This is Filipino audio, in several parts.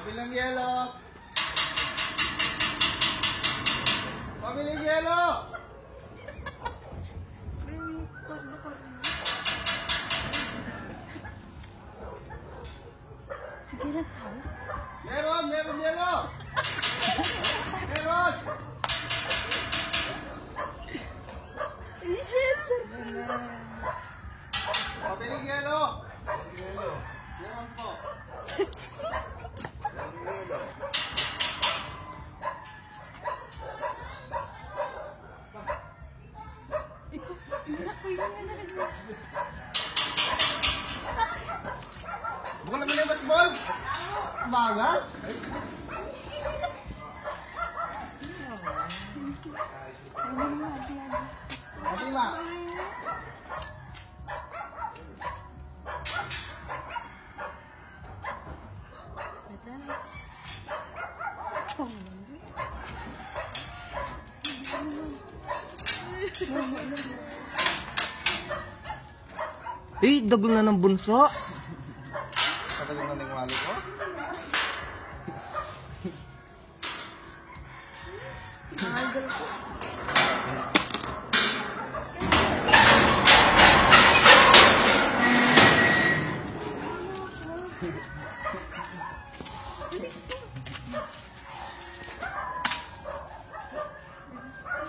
Pabilang yelo. Pabilang yelo. Sige lang tayo. Meron yelo. Meron. Shit, sir. Pabilang yelo. Meron po. Bukan naman yung baseball. Bagal. Ati ma. Dagol na ng bunso. Katagal na ng wali ko.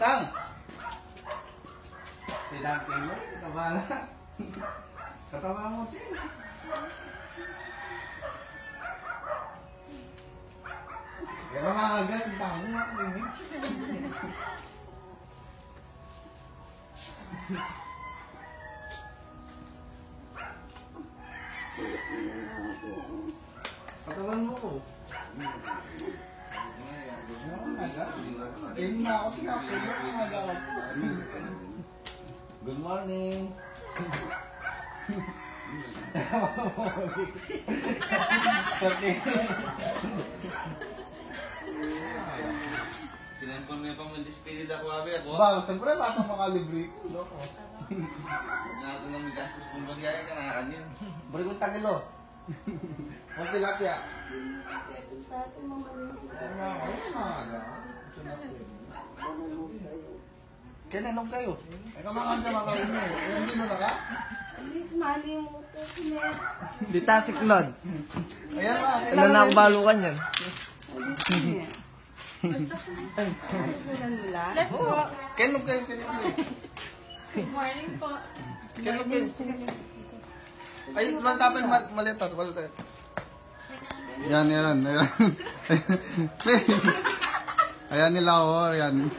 Tang! Si Dante mo, katawa na. Katawa mo, Chin. Kaya mga agad, yung tao mo ako eh. Katawan mo ko. Good morning. Sinempon mo yung pang-spirit ako, abi ako. Ba, siyempre baka makalibre ko. Loko. Huwag na nang gastos kung bagay ka na kanin. Bari kong tagilo. Ang tilapia. Kailanong kayo? Ay kamangan ka mga kayo. Hindi mo na ka? Mali yung utos niya. Di tasik nod. Ayan mga. Ilan na ang balukan yan? Let's go. Kailanong kayo? Good morning po. Kailanong kayo? Ay, mantapin malitan. Malitan. Yan, yan. Ayan nila, oh. Yan.